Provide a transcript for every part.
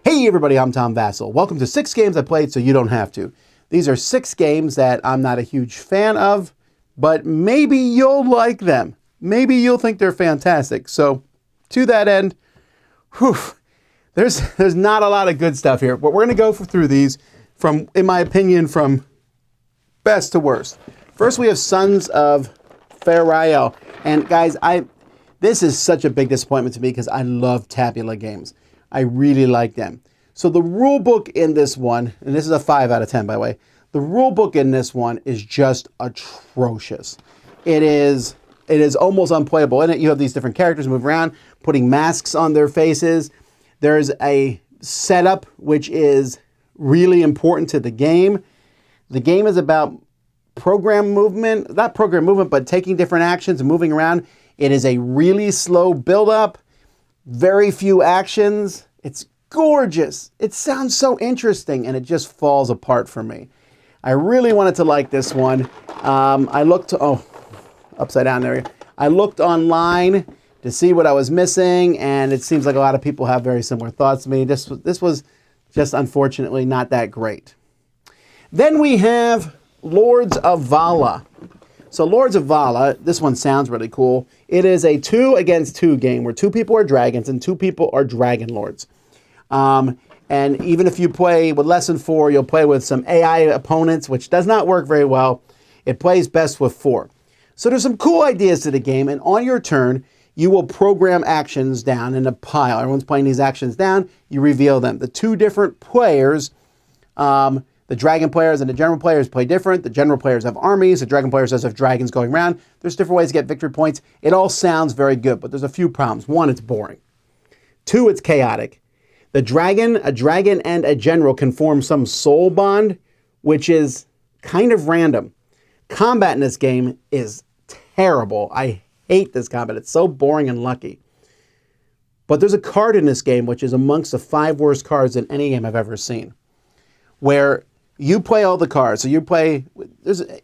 Hey everybody, I'm Tom Vasel. Welcome to 6 games I played so you don't have to. These are 6 games that I'm not a huge fan of, but maybe you'll like them. Maybe you'll think they're fantastic. So to that end, there's not a lot of good stuff here, but we're going to go through these from, in my opinion, from best to worst. First we have Sons of Faeriell. And guys, this is such a big disappointment to me because I love tabula games. I really like them. So the rule book in this one, and this is a 5 out of 10 by the way, the rule book in this one is just atrocious. It is almost unplayable. In it you have these different characters move around, putting masks on their faces. There's a setup which is really important to the game. The game is about program movement, not program movement, but taking different actions and moving around. It is a really slow build-up, very few actions. It's gorgeous. It sounds so interesting, and it just falls apart for me. I really wanted to like this one. I looked, upside down there. I looked online to see what I was missing, and it seems like a lot of people have very similar thoughts to me. This was just unfortunately not that great. Then we have Lords of Vaala. So Lords of Vaala, this one sounds really cool. It is a 2 against 2 game where 2 people are dragons and 2 people are dragon lords. And even if you play with less than 4, you'll play with some AI opponents, which does not work very well. It plays best with 4. So there's some cool ideas to the game, and on your turn, you will program actions down in a pile. Everyone's playing these actions down, you reveal them. The 2 different players, the dragon players and the general players play different. The general players have armies, the dragon players have dragons going around. There's different ways to get victory points. It all sounds very good, but there's a few problems. 1, it's boring. 2, it's chaotic. A dragon and a general can form some soul bond, which is kind of random. Combat in this game is terrible. I hate this combat. It's so boring and lucky. But there's a card in this game which is amongst the 5 worst cards in any game I've ever seen, where you play all the cards. So you play,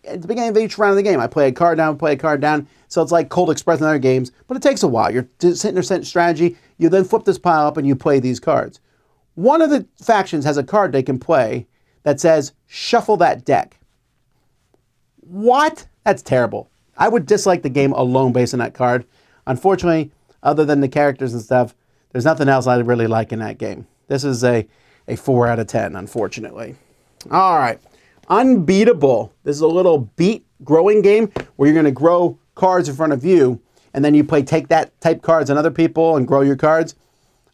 at the beginning of each round of the game, I play a card down, play a card down. So it's like Cold Express and other games, but it takes a while. You're sitting there setting strategy. You then flip this pile up and you play these cards. One of the factions has a card they can play that says, shuffle that deck. What? That's terrible. I would dislike the game alone based on that card. Unfortunately, other than the characters and stuff, there's nothing else I really like in that game. This is a 4 out of 10, unfortunately. All right. Unbeatable. This is a little beat growing game where you're going to grow cards in front of you, and then you play take that type cards on other people and grow your cards.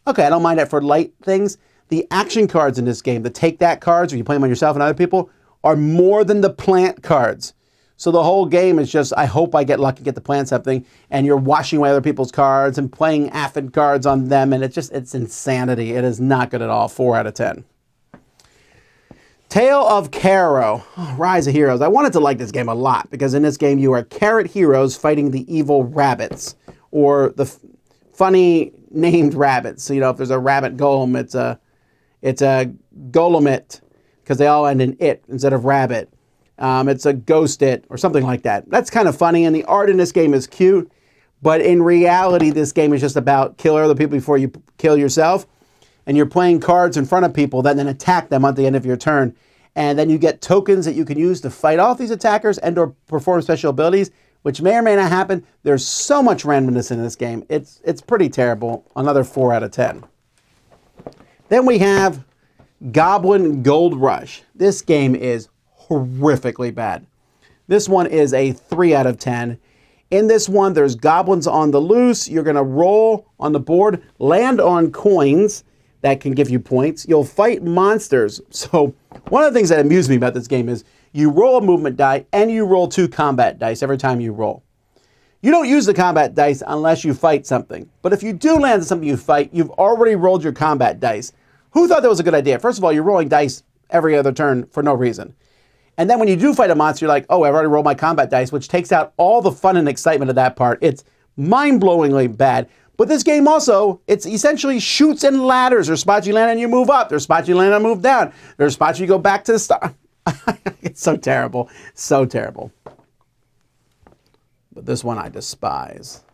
Okay, I don't mind that for light things. The action cards in this game, the take that cards, where you play them on yourself and other people, are more than the plant cards. So the whole game is just, I hope I get lucky, get to plant something, and you're washing away other people's cards and playing aphid cards on them, and it's insanity. It is not good at all. 4 out of 10. Tale of Caro, Rise of Heroes. I wanted to like this game a lot because in this game you are carrot heroes fighting the evil rabbits, or the funny named rabbits. So, you know, if there's a rabbit golem, it's a golemit because they all end in it instead of rabbit. It's a ghost it or something like that. That's kind of funny, and the art in this game is cute, but in reality this game is just about kill other people before you kill yourself. And you're playing cards in front of people that then attack them at the end of your turn. And then you get tokens that you can use to fight off these attackers and or perform special abilities, which may or may not happen. There's so much randomness in this game. It's pretty terrible. Another 4 out of 10. Then we have Goblin Goldrush. This game is horrifically bad. This one is a 3 out of 10. In this one, there's goblins on the loose. You're going to roll on the board, land on coins that can give you points. You'll fight monsters. So one of the things that amused me about this game is you roll a movement die and you roll 2 combat dice every time you roll. You don't use the combat dice unless you fight something. But if you do land on something you fight, you've already rolled your combat dice. Who thought that was a good idea? First of all, you're rolling dice every other turn for no reason. And then when you do fight a monster, you're like, oh, I've already rolled my combat dice, which takes out all the fun and excitement of that part. It's mind-blowingly bad. But this game also, it's essentially shoots and ladders. There's spots you land and you move up. There's spots you land and move down. There's spots you go back to the start. It's so terrible. So terrible. But this one I despise.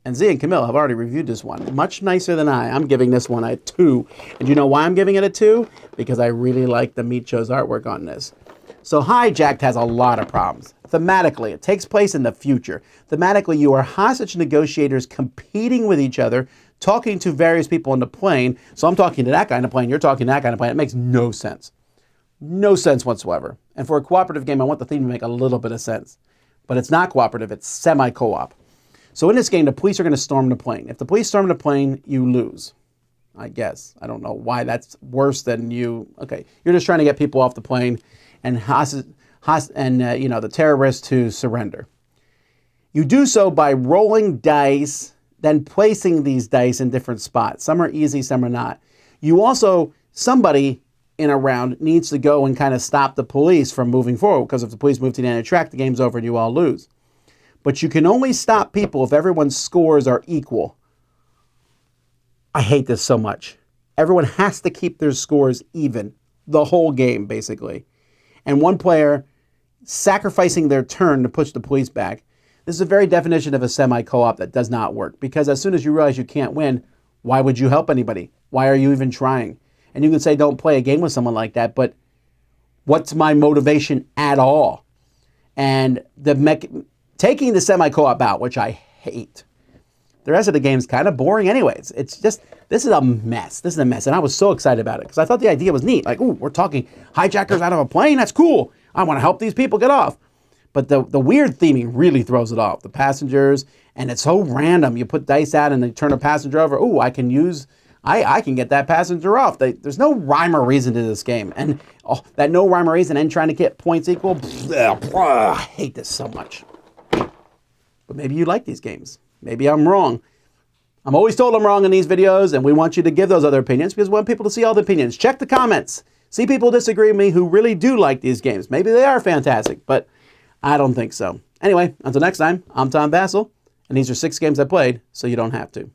And Z and Camille have already reviewed this one. Much nicer than I. I'm giving this one a 2. And you know why I'm giving it a 2? Because I really like the Meat Show's artwork on this. So Hijacked has a lot of problems. Thematically, it takes place in the future. Thematically, you are hostage negotiators competing with each other, talking to various people on the plane. So I'm talking to that guy on the plane, you're talking to that guy on the plane. It makes no sense. No sense whatsoever. And for a cooperative game, I want the theme to make a little bit of sense. But it's not cooperative, it's semi-co-op. So in this game, the police are going to storm the plane. If the police storm the plane, you lose. I guess. I don't know why that's worse than you. Okay, you're just trying to get people off the plane and the terrorists to surrender. You do so by rolling dice, then placing these dice in different spots. Some are easy, some are not. You also, somebody in a round needs to go and kind of stop the police from moving forward, because if the police move to the end of the track, the game's over and you all lose. But you can only stop people if everyone's scores are equal. I hate this so much. Everyone has to keep their scores even, the whole game, basically. And one player sacrificing their turn to push the police back. This is a very definition of a semi-co-op that does not work. Because as soon as you realize you can't win, why would you help anybody? Why are you even trying? And you can say don't play a game with someone like that, but what's my motivation at all? And taking the semi-co-op out, which I hate. The rest of the game's kind of boring anyways. It's just, this is a mess. This is a mess. And I was so excited about it because I thought the idea was neat. Like, ooh, we're talking hijackers out of a plane? That's cool. I want to help these people get off. But the weird theming really throws it off. The passengers, and it's so random. You put dice out and they turn a passenger over. Ooh, I can get that passenger off. There's no rhyme or reason to this game. And that no rhyme or reason and trying to get points equal, I hate this so much. But maybe you like these games. Maybe I'm wrong. I'm always told I'm wrong in these videos, and we want you to give those other opinions because we want people to see all the opinions. Check the comments. See people disagree with me who really do like these games. Maybe they are fantastic, but I don't think so. Anyway, until next time, I'm Tom Vasel, and these are 6 games I played, so you don't have to.